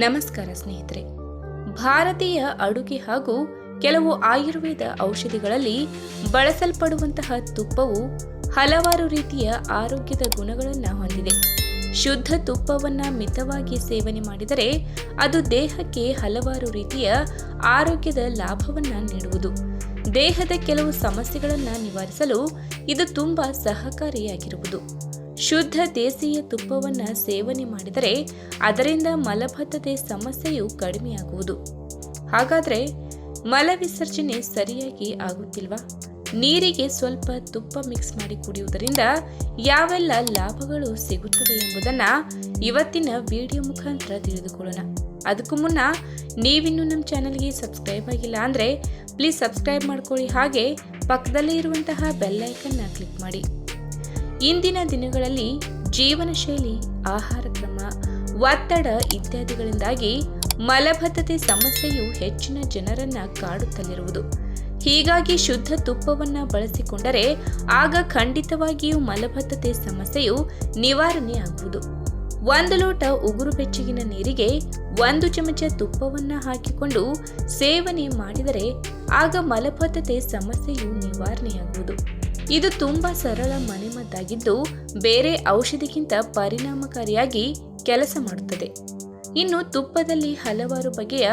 ನಮಸ್ಕಾರ ಸ್ನೇಹಿತರೆ. ಭಾರತೀಯ ಅಡುಗೆ ಹಾಗೂ ಕೆಲವು ಆಯುರ್ವೇದ ಔಷಧಿಗಳಲ್ಲಿ ಬಳಸಲ್ಪಡುವಂತಹ ತುಪ್ಪವು ಹಲವಾರು ರೀತಿಯ ಆರೋಗ್ಯದ ಗುಣಗಳನ್ನು ಹೊಂದಿದೆ. ಶುದ್ಧ ತುಪ್ಪವನ್ನು ಮಿತವಾಗಿ ಸೇವನೆ ಮಾಡಿದರೆ ಅದು ದೇಹಕ್ಕೆ ಹಲವಾರು ರೀತಿಯ ಆರೋಗ್ಯದ ಲಾಭವನ್ನು ನೀಡುವುದು. ದೇಹದ ಕೆಲವು ಸಮಸ್ಯೆಗಳನ್ನು ನಿವಾರಿಸಲು ಇದು ತುಂಬಾ ಸಹಕಾರಿಯಾಗಿರುವುದು. ಶುದ್ಧ ದೇಸಿಯ ತುಪ್ಪವನ್ನು ಸೇವನೆ ಮಾಡಿದರೆ ಅದರಿಂದ ಮಲಬದ್ಧತೆ ಸಮಸ್ಯೆಯು ಕಡಿಮೆಯಾಗುವುದು. ಹಾಗಾದರೆ ಮಲವಿಸರ್ಜನೆ ಸರಿಯಾಗಿ ಆಗುತ್ತಿಲ್ವಾ? ನೀರಿಗೆ ಸ್ವಲ್ಪ ತುಪ್ಪ ಮಿಕ್ಸ್ ಮಾಡಿ ಕುಡಿಯುವುದರಿಂದ ಯಾವೆಲ್ಲ ಲಾಭಗಳು ಸಿಗುತ್ತವೆ ಎಂಬುದನ್ನು ಇವತ್ತಿನ ವಿಡಿಯೋ ಮುಖಾಂತರ ತಿಳಿದುಕೊಳ್ಳೋಣ. ಅದಕ್ಕೂ ಮುನ್ನ ನೀವಿನ್ನೂ ನಮ್ಮ ಚಾನಲ್ಗೆ ಸಬ್ಸ್ಕ್ರೈಬ್ ಆಗಿಲ್ಲ ಅಂದರೆ ಪ್ಲೀಸ್ ಸಬ್ಸ್ಕ್ರೈಬ್ ಮಾಡ್ಕೊಳ್ಳಿ, ಹಾಗೆ ಪಕ್ಕದಲ್ಲೇ ಇರುವಂತಹ ಬೆಲ್ ಐಕನ್ನ ಕ್ಲಿಕ್ ಮಾಡಿ. ಇಂದಿನ ದಿನಗಳಲ್ಲಿ ಜೀವನ ಶೈಲಿ, ಆಹಾರ ಕ್ರಮ, ಒತ್ತಡ ಇತ್ಯಾದಿಗಳಿಂದಾಗಿ ಮಲಬದ್ಧತೆ ಸಮಸ್ಯೆಯು ಹೆಚ್ಚಿನ ಜನರನ್ನ ಕಾಡುತ್ತಲಿರುವುದು. ಹೀಗಾಗಿ ಶುದ್ಧ ತುಪ್ಪವನ್ನು ಬಳಸಿಕೊಂಡರೆ ಆಗ ಖಂಡಿತವಾಗಿಯೂ ಮಲಬದ್ಧತೆ ಸಮಸ್ಯೆಯು ನಿವಾರಣೆ ಆಗುವುದು. 1 ಲೋಟ ಉಗುರು ಬೆಚ್ಚಗಿನ ನೀರಿಗೆ 1 ಚಮಚ ತುಪ್ಪವನ್ನು ಹಾಕಿಕೊಂಡು ಸೇವನೆ ಮಾಡಿದರೆ ಆಗ ಮಲಬದ್ಧತೆ ಸಮಸ್ಯೆಯು ನಿವಾರಣೆಯಾಗುವುದು. ಇದು ತುಂಬಾ ಸರಳ ಮನೆಮದ್ದಾಗಿದ್ದು ಬೇರೆ ಔಷಧಿಗಿಂತ ಪರಿಣಾಮಕಾರಿಯಾಗಿ ಕೆಲಸ ಮಾಡುತ್ತದೆ. ಇನ್ನು ತುಪ್ಪದಲ್ಲಿ ಹಲವಾರು ಬಗೆಯ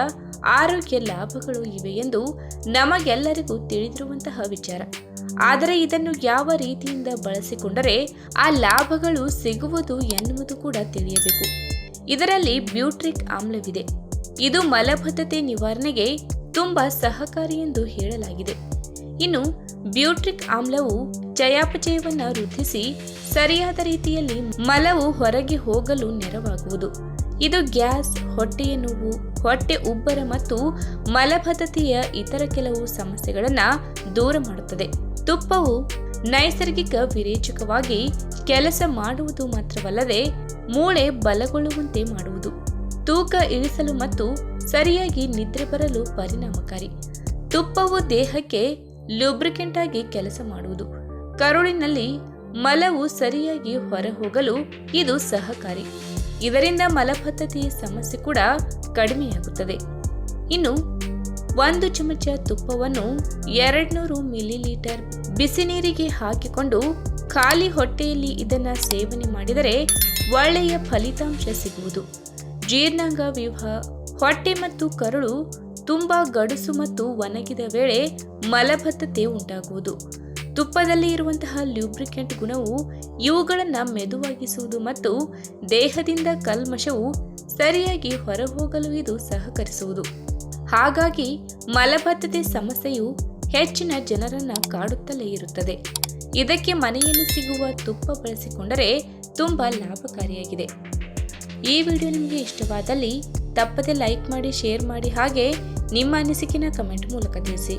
ಆರೋಗ್ಯ ಲಾಭಗಳು ಇವೆ ಎಂದು ನಮಗೆಲ್ಲರಿಗೂ ತಿಳಿದಿರುವಂತಹ ವಿಚಾರ. ಆದರೆ ಇದನ್ನು ಯಾವ ರೀತಿಯಿಂದ ಬಳಸಿಕೊಂಡರೆ ಆ ಲಾಭಗಳು ಸಿಗುವುದು ಎನ್ನುವುದು ಕೂಡ ತಿಳಿಯಬೇಕು. ಇದರಲ್ಲಿ ಬ್ಯೂಟ್ರಿಕ್ ಆಮ್ಲವಿದೆ. ಇದು ಮಲಬದ್ಧತೆ ನಿವಾರಣೆಗೆ ತುಂಬಾ ಸಹಕಾರಿ ಎಂದು ಹೇಳಲಾಗಿದೆ. ಇನ್ನು ಬ್ಯೂಟ್ರಿಕ್ ಆಮ್ಲವು ಚಯಾಪಚಯವನ್ನು ವೃದ್ಧಿಸಿ ಸರಿಯಾದ ರೀತಿಯಲ್ಲಿ ಮಲವು ಹೊರಗೆ ಹೋಗಲು ನೆರವಾಗುವುದು. ಇದು ಗ್ಯಾಸ್, ಹೊಟ್ಟೆಯ ನೋವು, ಹೊಟ್ಟೆ ಉಬ್ಬರ ಮತ್ತು ಮಲಬದ್ಧತೆಯ ಇತರ ಕೆಲವು ಸಮಸ್ಯೆಗಳನ್ನು ದೂರ ಮಾಡುತ್ತದೆ. ತುಪ್ಪವು ನೈಸರ್ಗಿಕ ವಿರೇಚಕವಾಗಿ ಕೆಲಸ ಮಾಡುವುದು ಮಾತ್ರವಲ್ಲದೆ ಮೂಳೆ ಬಲಗೊಳ್ಳುವಂತೆ ಮಾಡುವುದು, ತೂಕ ಇಳಿಸಲು ಮತ್ತು ಸರಿಯಾಗಿ ನಿದ್ರೆ ಬರಲು ಪರಿಣಾಮಕಾರಿ. ತುಪ್ಪವು ದೇಹಕ್ಕೆ ಲೂಬ್ರಿಕೆಂಟ್ ಆಗಿ ಕೆಲಸ ಮಾಡುವುದು. ಕರುಳಿನಲ್ಲಿ ಮಲವು ಸರಿಯಾಗಿ ಹೊರಹೋಗಲು ಇದು ಸಹಕಾರಿ. ಇದರಿಂದ ಮಲಬದ್ಧತೆಯ ಸಮಸ್ಯೆ ಕೂಡ ಕಡಿಮೆಯಾಗುತ್ತದೆ. ಇನ್ನು 1 ಚಮಚ ತುಪ್ಪವನ್ನು 200 ಮಿಲಿಲೀಟರ್ ಬಿಸಿ ನೀರಿಗೆ ಹಾಕಿಕೊಂಡು ಖಾಲಿ ಹೊಟ್ಟೆಯಲ್ಲಿ ಇದನ್ನು ಸೇವನೆ ಮಾಡಿದರೆ ಒಳ್ಳೆಯ ಫಲಿತಾಂಶ ಸಿಗುವುದು. ಜೀರ್ಣಾಂಗ ವ್ಯೂಹ, ಹೊಟ್ಟೆ ಮತ್ತು ಕರುಳು ತುಂಬಾ ಗಡುಸು ಮತ್ತು ಒಣಗಿದ ವೇಳೆ ಮಲಬದ್ಧತೆ ಉಂಟಾಗುವುದು. ತುಪ್ಪದಲ್ಲಿ ಇರುವಂತಹ ಲ್ಯೂಬ್ರಿಕೆಂಟ್ ಗುಣವು ಇವುಗಳನ್ನು ಮೆದುವಾಗಿಸುವುದು ಮತ್ತು ದೇಹದಿಂದ ಕಲ್ಮಶವು ಸರಿಯಾಗಿ ಹೊರಹೋಗಲು ಇದು ಸಹಕರಿಸುವುದು. ಹಾಗಾಗಿ ಮಲಬದ್ಧತೆ ಸಮಸ್ಯೆಯು ಹೆಚ್ಚಿನ ಜನರನ್ನ ಕಾಡುತ್ತಲೇ ಇರುತ್ತದೆ. ಇದಕ್ಕೆ ಮನೆಯಲ್ಲಿ ಸಿಗುವ ತುಪ್ಪ ಬಳಸಿಕೊಂಡರೆ ತುಂಬಾ ಲಾಭಕಾರಿಯಾಗಿದೆ. ಈ ವಿಡಿಯೋ ನಿಮಗೆ ಇಷ್ಟವಾದಲ್ಲಿ ತಪ್ಪದೆ ಲೈಕ್ ಮಾಡಿ, ಶೇರ್ ಮಾಡಿ, ಹಾಗೆ ನಿಮ್ಮ ಅನಿಸಿಕೆನ ಕಮೆಂಟ್ ಮೂಲಕ ತಿಳಿಸಿ.